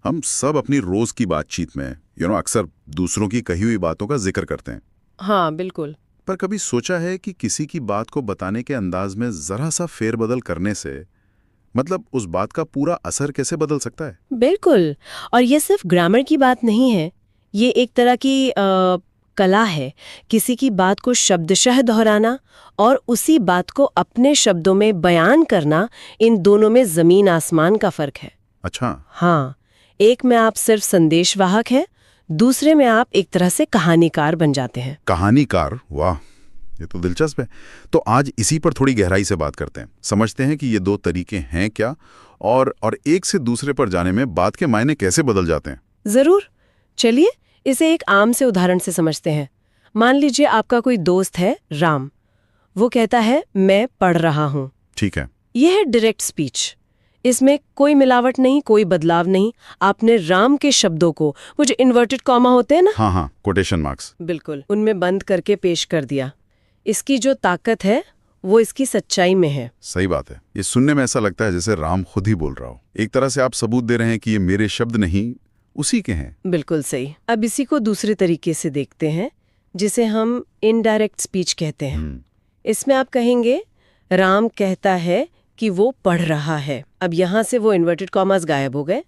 हम सब अपनी रोज की बातचीत में अक्सर दूसरों की कही हुई बातों का जिक्र करते हैं। हाँ बिल्कुल। पर कभी सोचा है कि किसी की बात को बताने के अंदाज में जरा सा फेरबदल करने से मतलब उस बात का पूरा असर कैसे बदल सकता है? बिल्कुल। और ये सिर्फ ग्रामर की बात नहीं है, ये एक तरह की कला है। किसी की बात को शब्दशः दोहराना और उसी बात को अपने शब्दों में बयान करना, इन दोनों में जमीन आसमान का फर्क है। अच्छा। हाँ, एक में आप सिर्फ संदेशवाहक हैं, दूसरे में आप एक तरह से कहानीकार बन जाते हैं। कहानीकार, वाह, ये तो दिलचस्प है। तो आज इसी पर थोड़ी गहराई से बात करते हैं, समझते हैं कि ये दो तरीके हैं क्या और एक से दूसरे पर जाने में बात के मायने कैसे बदल जाते हैं। जरूर, चलिए इसे एक आम से उदाहरण से समझते हैं। मान लीजिए आपका कोई दोस्त है राम, वो कहता है मैं पढ़ रहा हूँ। ठीक है। यह है डायरेक्ट स्पीच, इसमें कोई मिलावट नहीं, कोई बदलाव नहीं। आपने राम के शब्दों को, वो जो इन्वर्टेड कॉमा होते हैं ना, हाँ हाँ, कोटेशन मार्क्स, बिल्कुल उनमें बंद करके पेश कर दिया। इसकी जो ताकत है वो इसकी सच्चाई में है। सही बात है। ये सुनने में ऐसा लगता है जैसे राम खुद ही बोल रहा हो। एक तरह से आप सबूत दे रहे हैं कि ये मेरे शब्द नहीं, उसी के हैं। बिल्कुल सही। अब इसी को दूसरे तरीके से देखते हैं, जिसे हम इनडायरेक्ट स्पीच कहते हैं। इसमें आप कहेंगे राम कहता है कि वो पढ़ रहा है। अब यहाँ से वो इन्वर्टेड कॉमास गायब हो गए।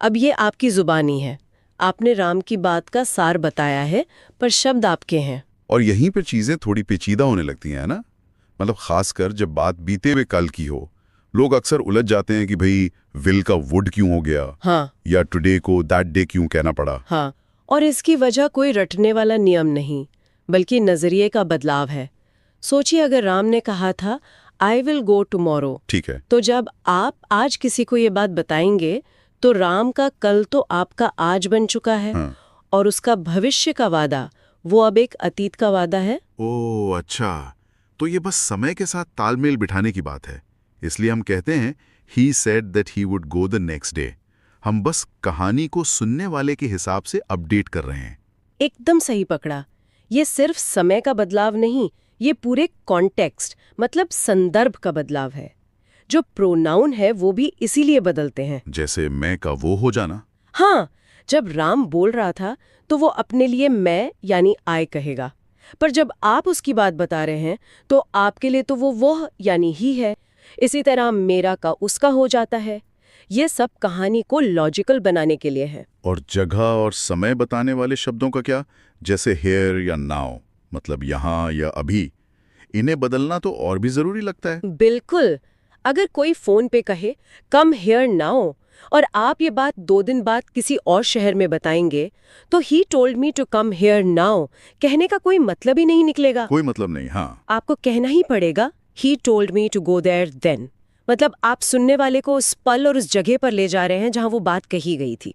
अब ये आपकी जुबानी है, आपने राम की बात का सार बताया है, पर शब्द आपके हैं। और यहीं पर चीजें थोड़ी पेचीदा होने लगती हैं ना, मतलब खासकर जब बात बीते हुए कल की हो। लोग अक्सर उलझ जाते हैं कि भाई विल का वुड क्यों हो गया, हाँ, या टुडे को दैट डे क्यों कहना पड़ा। हाँ, और इसकी वजह कोई रटने वाला नियम नहीं, बल्कि नजरिए का बदलाव है। सोचिए अगर राम ने कहा था आई विल गो टुमारो, ठीक है, तो जब आप आज किसी को ये बात बताएंगे तो राम का कल तो आपका आज बन चुका है। हाँ। और उसका भविष्य का वादा वो अब एक अतीत का वादा है। ओह अच्छा, तो ये बस समय के साथ तालमेल बिठाने की बात है। इसलिए हम कहते हैं he said that he would go the next day. हम बस कहानी को सुनने वाले के हिसाब से अपडेट कर रहे हैं। एकदम सही पकड़ा। ये सिर्फ समय का बदलाव नहीं, ये पूरे कॉन्टेक्स्ट मतलब संदर्भ का बदलाव है। जो प्रोनाउन है वो भी इसीलिए बदलते हैं। जैसे मैं का वो हो जाना। हाँ, जब राम बोल रहा था तो वो अपने लिए मैं यानी आई कहेगा, पर जब आप उसकी बात बता रहे हैं तो आपके लिए तो वो यानी ही है। इसी तरह मेरा का उसका हो जाता है। ये सब कहानी को लॉजिकल बनाने के लिए है। और जगह और समय बताने वाले शब्दों का क्या, जैसे हेयर या नाउ, मतलब यहाँ या अभी, इन्हें बदलना तो और भी जरूरी लगता है। बिल्कुल। अगर कोई फोन पे कहे कम हियर नाउ और आप ये बात 2 दिन बाद किसी और शहर में बताएंगे, तो he told me to come here now कहने का कोई मतलब ही नहीं निकलेगा। कोई मतलब नहीं। हाँ, आपको कहना ही पड़ेगा he told me to go there then. मतलब आप सुनने वाले को उस पल और उस जगह पर ले जा रहे हैं जहां वो बात कही गई थी।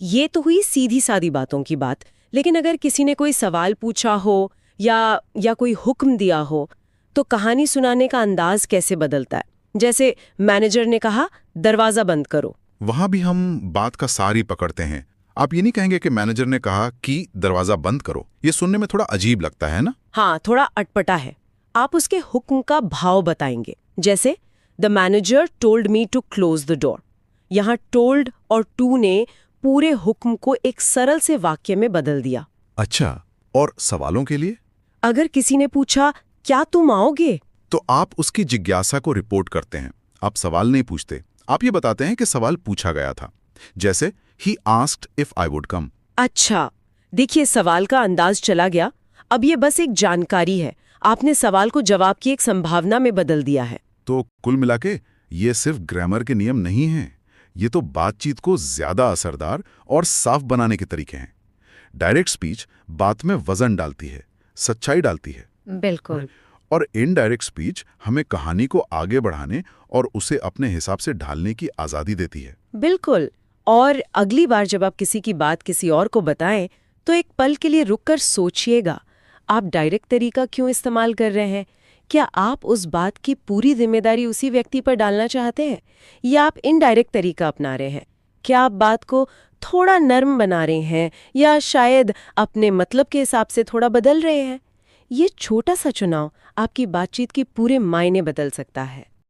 ये तो हुई सीधी सादी बातों की बात। लेकिन अगर किसी ने कोई सवाल पूछा हो या कोई हुक्म दिया हो, तो कहानी सुनाने का अंदाज कैसे बदलता है। जैसे मैनेजर ने कहा दरवाजा बंद करो, वहां भी हम बात का सार ही पकड़ते हैं। आप ये नहीं कहेंगे कि मैनेजर ने कहा कि दरवाजा बंद करो। ये सुनने में थोड़ा अजीब लगता है ना। हाँ, थोड़ा अटपटा है। आप उसके हुक्म का भाव बताएंगे। जैसे the manager told me to close the door. यहाँ टोल्ड और टू ने पूरे हुक्म को एक सरल से वाक्य में बदल दिया। अच्छा, और सवालों के लिए अगर किसी ने पूछा क्या तुम आओगे, तो आप उसकी जिज्ञासा को रिपोर्ट करते हैं। आप सवाल नहीं पूछते, आप ये बताते हैं कि सवाल पूछा गया था। जैसे he asked if I would come. अच्छा, देखिए सवाल का अंदाज चला गया। अब ये बस एक जानकारी है, आपने सवाल को जवाब की एक संभावना में बदल दिया है। तो कुल मिलाके ये सिर्फ ग्रामर के नियम नहीं हैं, ये तो बातचीत को ज्यादा असरदार और साफ बनाने के तरीके हैं। डायरेक्ट स्पीच बात में वजन डालती है, सच्चाई डालती है। बिल्कुल। और इनडायरेक्ट स्पीच हमें कहानी को आगे बढ़ाने और उसे अपने हिसाब से ढालने की आजादी देती है। बिल्कुल। और अगली बार जब आप किसी की बात किसी और को बताएं, तो एक पल के लिए रुककर सोचिएगा, आप डायरेक्ट तरीका क्यों इस्तेमाल कर रहे हैं। क्या आप उस बात की पूरी जिम्मेदारी उसी व्यक्ति पर डालना चाहते हैं, या आप इनडायरेक्ट तरीका अपना रहे हैं। क्या आप बात को थोड़ा नर्म बना रहे हैं, या शायद अपने मतलब के हिसाब से थोड़ा बदल रहे हैं। ये छोटा सा चुनाव आपकी बातचीत के पूरे मायने बदल सकता है।